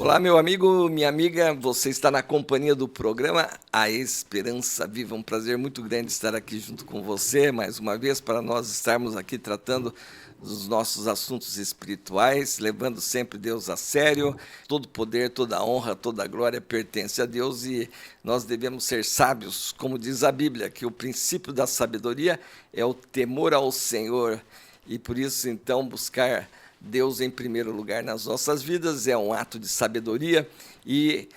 Olá, meu amigo, minha amiga, você está na companhia do programa A Esperança Viva. Um prazer muito grande estar aqui junto com você, mais uma vez, para nós estarmos aqui tratando dos nossos assuntos espirituais, levando sempre Deus a sério. Todo poder, toda honra, toda glória pertence a Deus e nós devemos ser sábios, como diz a Bíblia, que o princípio da sabedoria é o temor ao Senhor. E por isso, então, buscar Deus em primeiro lugar nas nossas vidas é um ato de sabedoria e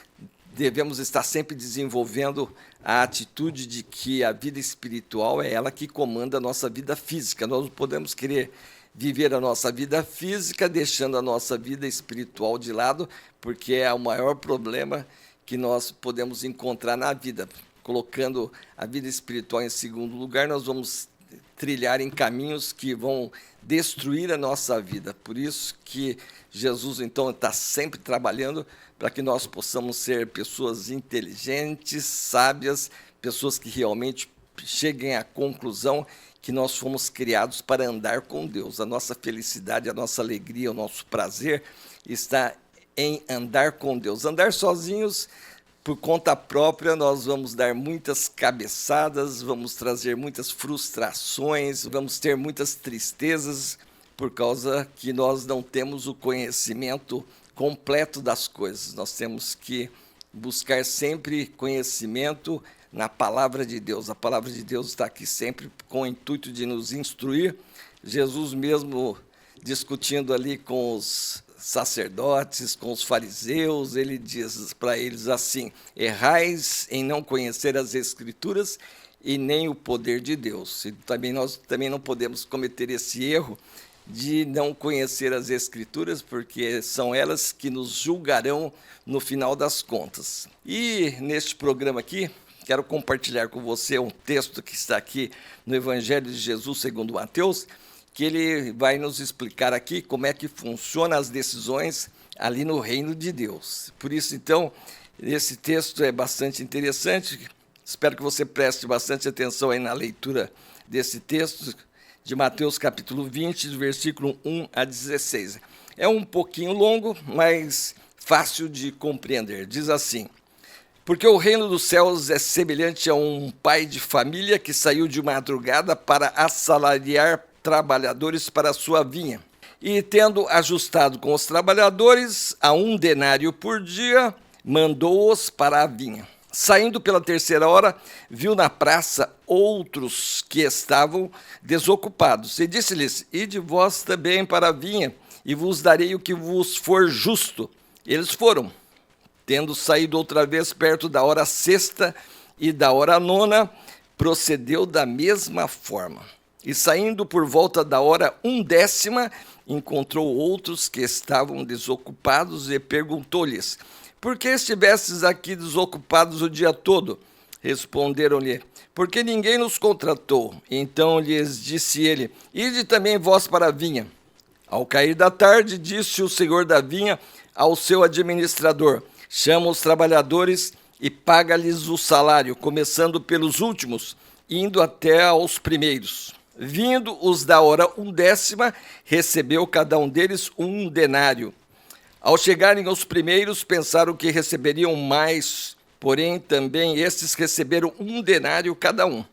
devemos estar sempre desenvolvendo a atitude de que a vida espiritual é ela que comanda a nossa vida física. Nós não podemos querer viver a nossa vida física deixando a nossa vida espiritual de lado, porque é o maior problema que nós podemos encontrar na vida. Colocando a vida espiritual em segundo lugar, nós vamos trilhar em caminhos que vão destruir a nossa vida. Por isso que Jesus, então, está sempre trabalhando para que nós possamos ser pessoas inteligentes, sábias, pessoas que realmente cheguem à conclusão que nós fomos criados para andar com Deus. A nossa felicidade, a nossa alegria, o nosso prazer está em andar com Deus. Andar sozinhos, por conta própria, nós vamos dar muitas cabeçadas, vamos trazer muitas frustrações, vamos ter muitas tristezas, por causa que nós não temos o conhecimento completo das coisas. Nós temos que buscar sempre conhecimento na palavra de Deus. A palavra de Deus está aqui sempre com o intuito de nos instruir. Jesus mesmo discutindo ali com os sacerdotes, com os fariseus, ele diz para eles assim: errais em não conhecer as Escrituras e nem o poder de Deus. E nós também não podemos cometer esse erro de não conhecer as Escrituras, porque são elas que nos julgarão no final das contas. E neste programa aqui, quero compartilhar com você um texto que está aqui no Evangelho de Jesus segundo Mateus, que ele vai nos explicar aqui como é que funcionam as decisões ali no reino de Deus. Por isso, então, esse texto é bastante interessante. Espero que você preste bastante atenção aí na leitura desse texto de Mateus capítulo 20, do versículo 1 a 16. É um pouquinho longo, mas fácil de compreender. Diz assim: porque o reino dos céus é semelhante a um pai de família que saiu de madrugada para assalariar trabalhadores para a sua vinha. E, tendo ajustado com os trabalhadores a 1 denário por dia, mandou-os para a vinha. Saindo pela terceira hora, viu na praça outros que estavam desocupados, e disse-lhes: ide vós também para a vinha, e vos darei o que vos for justo. Eles foram. Tendo saído outra vez perto da hora sexta e da hora nona, procedeu da mesma forma. E saindo por volta da hora 1/10, encontrou outros que estavam desocupados e perguntou-lhes: por que estivestes aqui desocupados o dia todo? Responderam-lhe: porque ninguém nos contratou. Então lhes disse ele: ide também vós para a vinha. Ao cair da tarde, disse o senhor da vinha ao seu administrador: chama os trabalhadores e paga-lhes o salário, começando pelos últimos, indo até aos primeiros. Vindo os da hora 1/10, recebeu cada um deles 1 denário. Ao chegarem os primeiros, pensaram que receberiam mais, porém também estes receberam 1 denário cada um.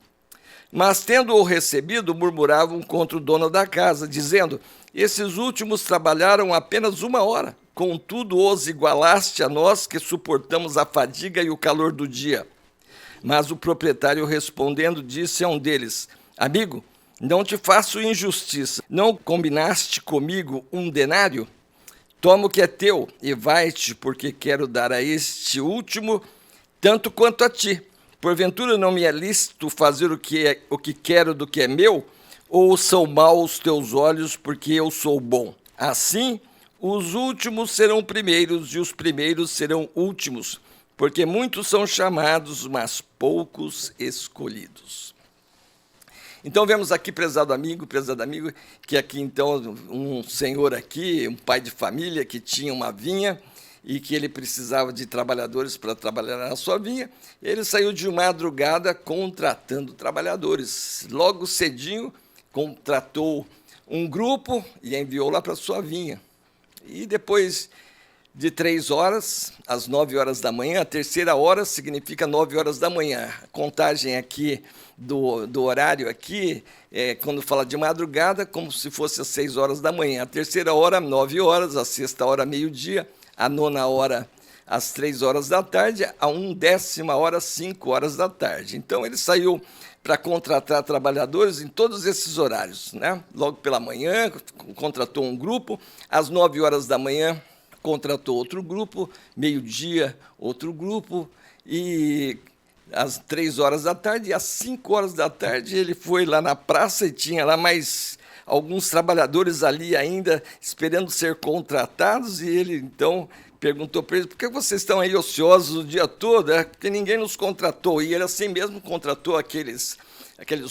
Mas, tendo-o recebido, murmuravam contra o dono da casa, dizendo: esses últimos trabalharam apenas 1 hora, contudo os igualaste a nós que suportamos a fadiga e o calor do dia. Mas o proprietário, respondendo, disse a um deles: amigo, não te faço injustiça. Não combinaste comigo 1 denário? Toma o que é teu e vai-te, porque quero dar a este último tanto quanto a ti. Porventura não me é lícito fazer o que quero do que é meu? Ou são maus os teus olhos, porque eu sou bom? Assim, os últimos serão primeiros e os primeiros serão últimos, porque muitos são chamados, mas poucos escolhidos. Então vemos aqui, prezado amigo, que aqui então um senhor aqui, um pai de família que tinha uma vinha e que ele precisava de trabalhadores para trabalhar na sua vinha. Ele saiu de madrugada contratando trabalhadores. Logo cedinho contratou um grupo e enviou lá para a sua vinha. E depois de 3 horas às 9 horas da manhã. A terceira hora significa 9 horas da manhã. A contagem aqui do horário aqui, quando fala de madrugada, como se fosse às 6 horas da manhã. A terceira hora, 9 horas, a sexta hora, meio-dia, a nona hora, às 3 horas da tarde, a 1/10 hora, 5 horas da tarde. Então, ele saiu para contratar trabalhadores em todos esses horários, né? Logo pela manhã, contratou um grupo, às 9 horas da manhã, contratou outro grupo, meio-dia, outro grupo, e às 3 horas da tarde, e às 5 horas da tarde, ele foi lá na praça e tinha lá mais alguns trabalhadores ali ainda esperando ser contratados, e ele, então, perguntou para eles: por que vocês estão aí ociosos o dia todo? É porque ninguém nos contratou. E ele assim mesmo contratou aqueles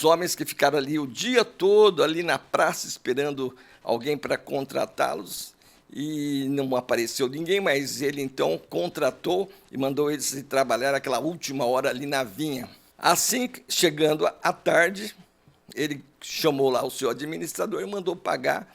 homens que ficaram ali o dia todo, ali na praça, esperando alguém para contratá-los, e não apareceu ninguém, mas ele então contratou e mandou eles trabalhar aquela última hora ali na vinha. Assim, chegando à tarde, ele chamou lá o seu administrador e mandou pagar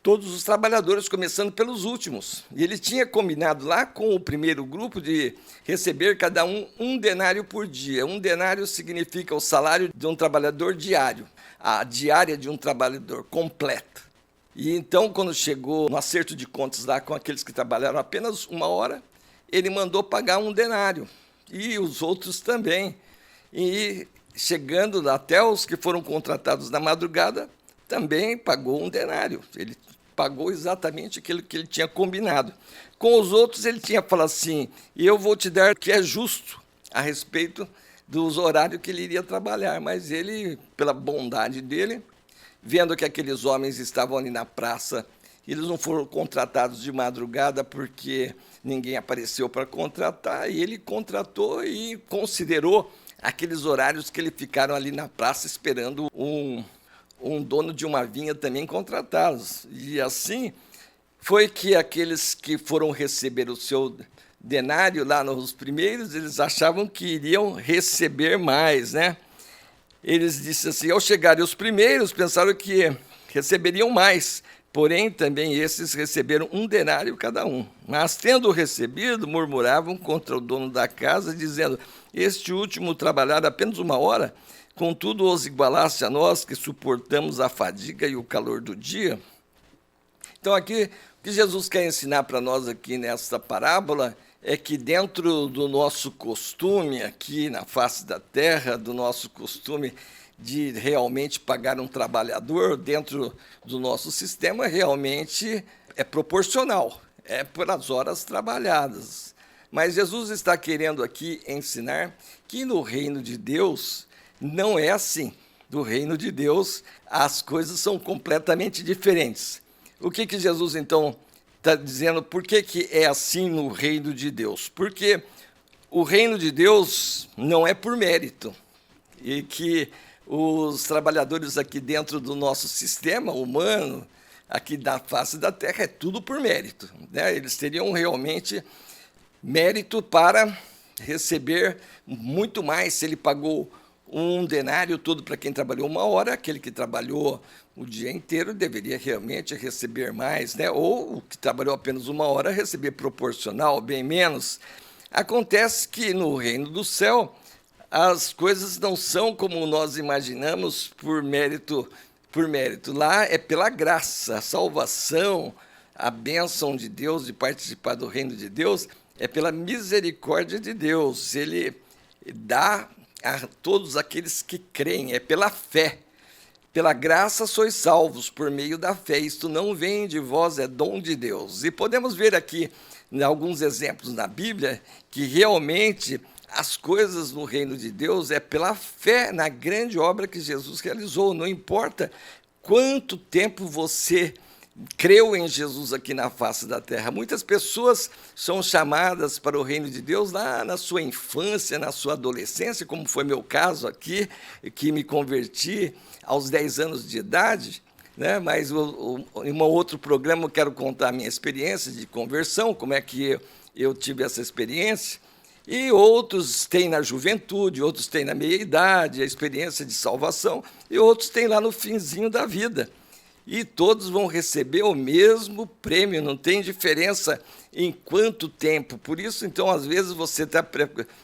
todos os trabalhadores, começando pelos últimos. E ele tinha combinado lá com o primeiro grupo de receber cada um denário por dia. Um denário significa o salário de um trabalhador diário, a diária de um trabalhador completa. E então, quando chegou no acerto de contas lá com aqueles que trabalharam apenas 1 hora, ele mandou pagar 1 denário, e os outros também. E chegando até os que foram contratados na madrugada, também pagou 1 denário. Ele pagou exatamente aquilo que ele tinha combinado. Com os outros, ele tinha falado assim: eu vou te dar o que é justo a respeito dos horários que ele iria trabalhar. Mas ele, pela bondade dele, vendo que aqueles homens estavam ali na praça, eles não foram contratados de madrugada porque ninguém apareceu para contratar, e ele contratou e considerou aqueles horários que eles ficaram ali na praça esperando um dono de uma vinha também contratá-los. E assim foi que aqueles que foram receber o seu denário lá nos primeiros, eles achavam que iriam receber mais, né? Eles disseram assim: ao chegarem os primeiros, pensaram que receberiam mais, porém também esses receberam 1 denário cada um. Mas, tendo recebido, murmuravam contra o dono da casa, dizendo: este último trabalhar apenas 1 hora, contudo os igualasse a nós, que suportamos a fadiga e o calor do dia. Então, aqui, o que Jesus quer ensinar para nós aqui nesta parábola é que, dentro do nosso costume aqui na face da terra, do nosso costume de realmente pagar um trabalhador, dentro do nosso sistema, realmente é proporcional, é pelas horas trabalhadas. Mas Jesus está querendo aqui ensinar que no reino de Deus não é assim. No reino de Deus, as coisas são completamente diferentes. O que Jesus, então, está dizendo? Por que é assim no reino de Deus? Porque o reino de Deus não é por mérito, e que os trabalhadores aqui dentro do nosso sistema humano, aqui da face da terra, é tudo por mérito, né? Eles teriam realmente mérito para receber muito mais se ele pagou 1 denário todo para quem trabalhou 1 hora, aquele que trabalhou o dia inteiro deveria realmente receber mais, né? Ou o que trabalhou apenas 1 hora receber proporcional, bem menos. Acontece que no reino do céu as coisas não são como nós imaginamos por mérito. Lá é pela graça, a salvação, a bênção de Deus de participar do reino de Deus é pela misericórdia de Deus. Ele dá a todos aqueles que creem, é pela fé. Pela graça sois salvos, por meio da fé. Isto não vem de vós, é dom de Deus. E podemos ver aqui, em alguns exemplos na Bíblia, que realmente as coisas no reino de Deus é pela fé na grande obra que Jesus realizou. Não importa quanto tempo você creu em Jesus aqui na face da terra. Muitas pessoas são chamadas para o reino de Deus lá na sua infância, na sua adolescência, como foi meu caso aqui, que me converti aos 10 anos de idade, né? Mas em um outro programa eu quero contar a minha experiência de conversão, como é que eu tive essa experiência. E outros têm na juventude, outros têm na meia-idade, a experiência de salvação, e outros têm lá no finzinho da vida. E todos vão receber o mesmo prêmio, não tem diferença em quanto tempo? Por isso, então, às vezes você está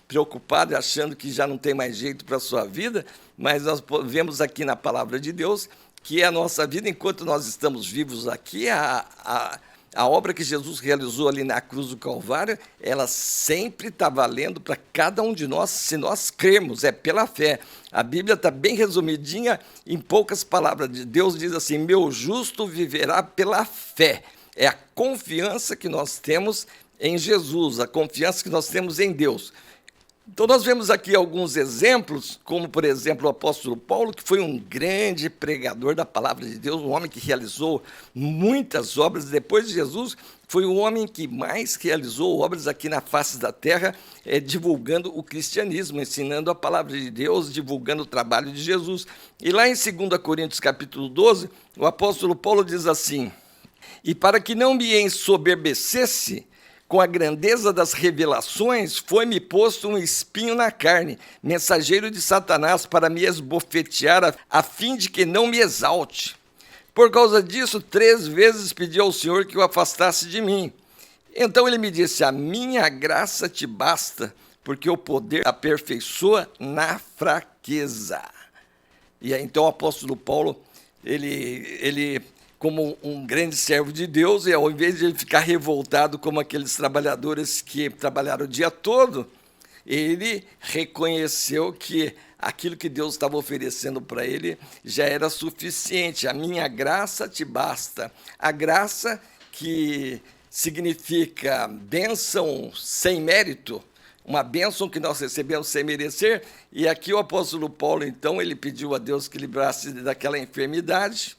preocupado, achando que já não tem mais jeito para a sua vida, mas nós vemos aqui na palavra de Deus que a nossa vida, enquanto nós estamos vivos aqui, a obra que Jesus realizou ali na cruz do Calvário, ela sempre está valendo para cada um de nós, se nós crermos, é pela fé. A Bíblia está bem resumidinha, em poucas palavras. Deus diz assim: meu justo viverá pela fé. É a confiança que nós temos em Jesus, a confiança que nós temos em Deus. Então, nós vemos aqui alguns exemplos, como, por exemplo, o apóstolo Paulo, que foi um grande pregador da palavra de Deus, um homem que realizou muitas obras. Depois de Jesus, foi o homem que mais realizou obras aqui na face da terra, divulgando o cristianismo, ensinando a palavra de Deus, divulgando o trabalho de Jesus. E lá em 2 Coríntios, capítulo 12, o apóstolo Paulo diz assim: e para que não me ensoberbecesse com a grandeza das revelações, foi-me posto um espinho na carne, mensageiro de Satanás, para me esbofetear, a fim de que não me exalte. Por causa disso, 3 vezes pedi ao Senhor que o afastasse de mim. Então ele me disse: a minha graça te basta, porque o poder aperfeiçoa na fraqueza. E aí, então, o apóstolo Paulo, ele como um grande servo de Deus, e ao invés de ele ficar revoltado como aqueles trabalhadores que trabalharam o dia todo, ele reconheceu que aquilo que Deus estava oferecendo para ele já era suficiente. A minha graça te basta. A graça, que significa bênção sem mérito, uma bênção que nós recebemos sem merecer. E aqui o apóstolo Paulo, então, ele pediu a Deus que livrasse daquela enfermidade.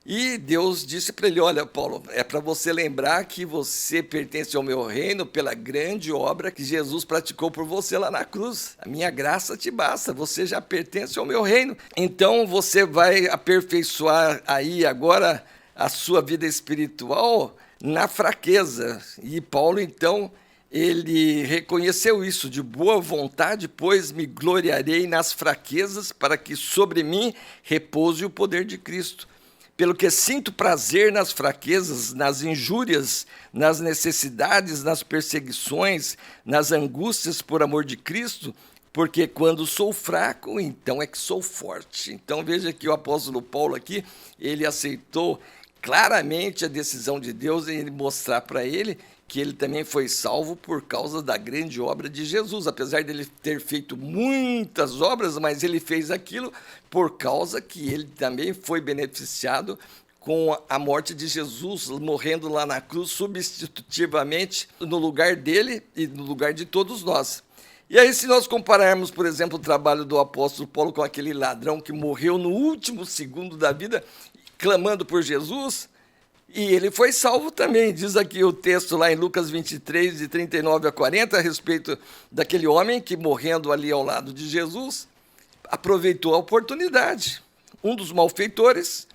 E Deus disse para ele: olha, Paulo, é para você lembrar que você pertence ao meu reino pela grande obra que Jesus praticou por você lá na cruz. A minha graça te basta, você já pertence ao meu reino. Então você vai aperfeiçoar aí agora a sua vida espiritual na fraqueza. E Paulo, então, ele reconheceu isso: de boa vontade, pois me gloriarei nas fraquezas, para que sobre mim repouse o poder de Cristo. Pelo que sinto prazer nas fraquezas, nas injúrias, nas necessidades, nas perseguições, nas angústias por amor de Cristo, porque quando sou fraco, então é que sou forte. Então veja que o apóstolo Paulo aqui, ele aceitou claramente a decisão de Deus em mostrar para ele que ele também foi salvo por causa da grande obra de Jesus. Apesar de ele ter feito muitas obras, mas ele fez aquilo por causa que ele também foi beneficiado com a morte de Jesus, morrendo lá na cruz substitutivamente no lugar dele e no lugar de todos nós. E aí, se nós compararmos, por exemplo, o trabalho do apóstolo Paulo com aquele ladrão que morreu no último segundo da vida, clamando por Jesus, e ele foi salvo também. Diz aqui o texto lá em Lucas 23, de 39 a 40, a respeito daquele homem que, morrendo ali ao lado de Jesus, aproveitou a oportunidade. Um dos malfeitores,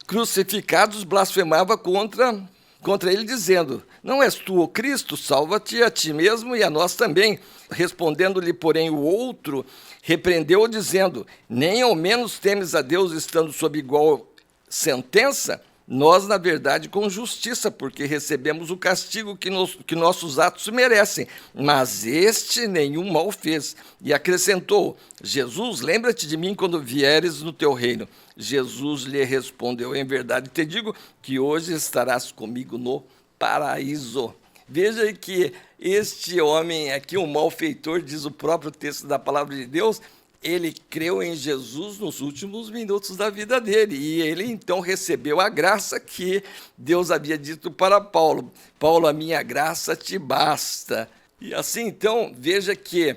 crucificados, blasfemava contra ele, dizendo: não és tu o Cristo? Salva-te a ti mesmo e a nós também. Respondendo-lhe, porém, o outro repreendeu-o, dizendo: nem ao menos temes a Deus, estando sob igual sentença? Nós, na verdade, com justiça, porque recebemos o castigo que nossos atos merecem, mas este nenhum mal fez. E acrescentou: Jesus, lembra-te de mim quando vieres no teu reino. Jesus lhe respondeu: em verdade te digo que hoje estarás comigo no paraíso. Veja que este homem aqui, um malfeitor, diz o próprio texto da palavra de Deus, ele creu em Jesus nos últimos minutos da vida dele, e ele então recebeu a graça que Deus havia dito para Paulo: Paulo, a minha graça te basta. E assim, então, veja que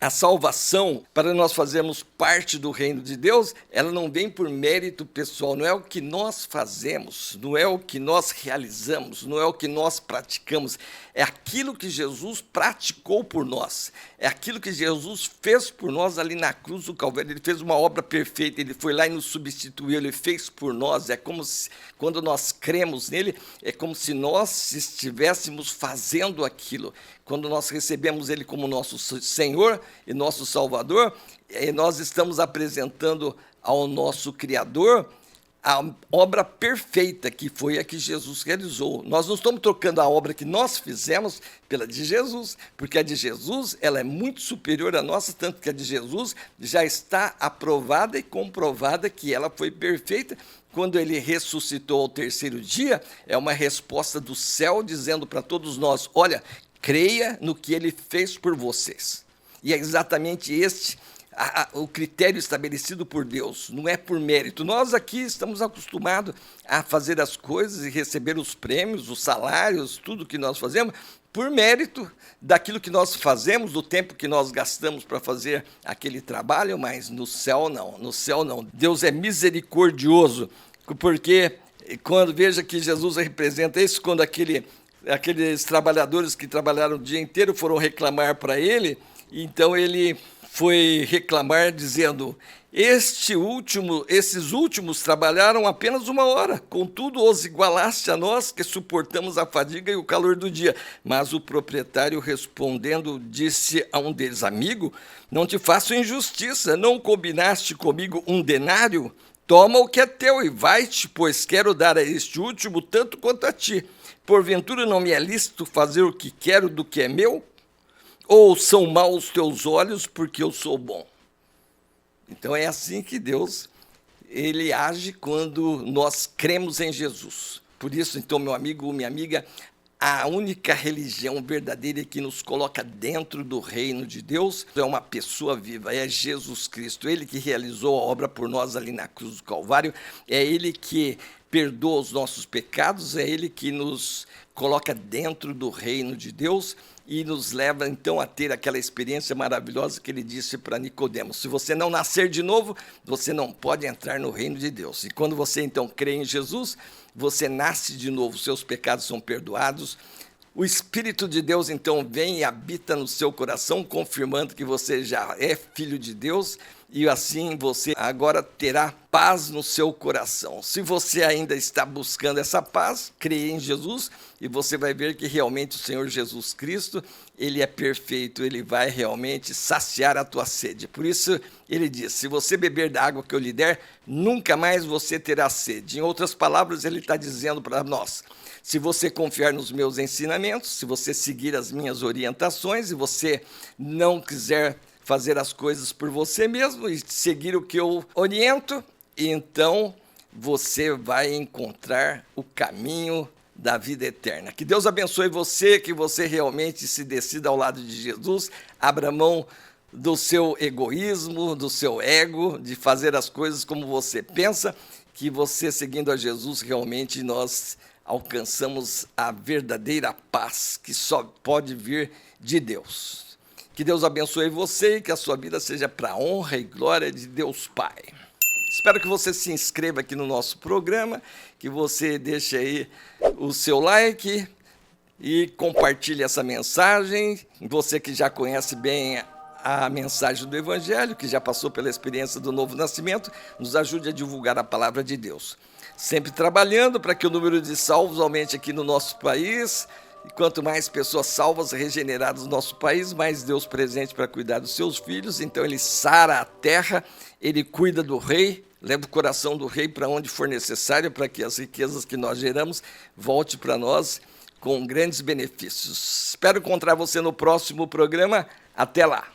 a salvação, para nós fazermos parte do reino de Deus, ela não vem por mérito pessoal, não é o que nós fazemos, não é o que nós realizamos, não é o que nós praticamos, é aquilo que Jesus praticou por nós, é aquilo que Jesus fez por nós ali na cruz do Calvário. Ele fez uma obra perfeita, ele foi lá e nos substituiu, ele fez por nós. É como se, quando nós cremos nele, é como se nós estivéssemos fazendo aquilo. Quando nós recebemos ele como nosso Senhor e nosso Salvador, nós estamos apresentando ao nosso Criador a obra perfeita, que foi a que Jesus realizou. Nós não estamos trocando a obra que nós fizemos pela de Jesus, porque a de Jesus ela é muito superior à nossa, tanto que a de Jesus já está aprovada e comprovada que ela foi perfeita. Quando ele ressuscitou ao terceiro dia, é uma resposta do céu dizendo para todos nós: olha, creia no que ele fez por vocês. E é exatamente este o critério estabelecido por Deus, não é por mérito. Nós aqui estamos acostumados a fazer as coisas e receber os prêmios, os salários, tudo que nós fazemos, por mérito daquilo que nós fazemos, do tempo que nós gastamos para fazer aquele trabalho, mas no céu não, no céu não. Deus é misericordioso, porque quando veja que Jesus representa isso, quando aqueles trabalhadores que trabalharam o dia inteiro foram reclamar para ele, então ele foi reclamar dizendo: esses últimos trabalharam apenas 1 hora, contudo os igualaste a nós que suportamos a fadiga e o calor do dia. Mas o proprietário respondendo disse a um deles: amigo, não te faço injustiça, não combinaste comigo 1 denário? Toma o que é teu e vai-te, pois quero dar a este último tanto quanto a ti. Porventura não me é lícito fazer o que quero do que é meu? Ou são maus os teus olhos porque eu sou bom? Então é assim que Deus ele age quando nós cremos em Jesus. Por isso, então, meu amigo, minha amiga, a única religião verdadeira que nos coloca dentro do reino de Deus é uma pessoa viva, é Jesus Cristo. Ele que realizou a obra por nós ali na cruz do Calvário, é Ele que perdoa os nossos pecados, é Ele que nos coloca dentro do reino de Deus e nos leva, então, a ter aquela experiência maravilhosa que ele disse para Nicodemos: se você não nascer de novo, você não pode entrar no reino de Deus. E quando você, então, crê em Jesus, você nasce de novo, seus pecados são perdoados, o Espírito de Deus, então, vem e habita no seu coração, confirmando que você já é filho de Deus, e assim você agora terá paz no seu coração. Se você ainda está buscando essa paz, creia em Jesus e você vai ver que realmente o Senhor Jesus Cristo, ele é perfeito, ele vai realmente saciar a tua sede. Por isso ele diz: se você beber da água que eu lhe der, nunca mais você terá sede. Em outras palavras, ele está dizendo para nós: se você confiar nos meus ensinamentos, se você seguir as minhas orientações e você não quiser fazer as coisas por você mesmo e seguir o que eu oriento, então você vai encontrar o caminho da vida eterna. Que Deus abençoe você, que você realmente se decida ao lado de Jesus, abra mão do seu egoísmo, do seu ego, de fazer as coisas como você pensa, que você seguindo a Jesus realmente nós alcançamos a verdadeira paz que só pode vir de Deus. Que Deus abençoe você e que a sua vida seja para a honra e glória de Deus Pai. Espero que você se inscreva aqui no nosso programa, que você deixe aí o seu like e compartilhe essa mensagem. Você que já conhece bem a mensagem do Evangelho, que já passou pela experiência do novo nascimento, nos ajude a divulgar a palavra de Deus. Sempre trabalhando para que o número de salvos aumente aqui no nosso país. E quanto mais pessoas salvas, regeneradas no nosso país, mais Deus presente para cuidar dos seus filhos. Então ele sara a terra, ele cuida do rei, leva o coração do rei para onde for necessário, para que as riquezas que nós geramos volte para nós com grandes benefícios. Espero encontrar você no próximo programa. Até lá!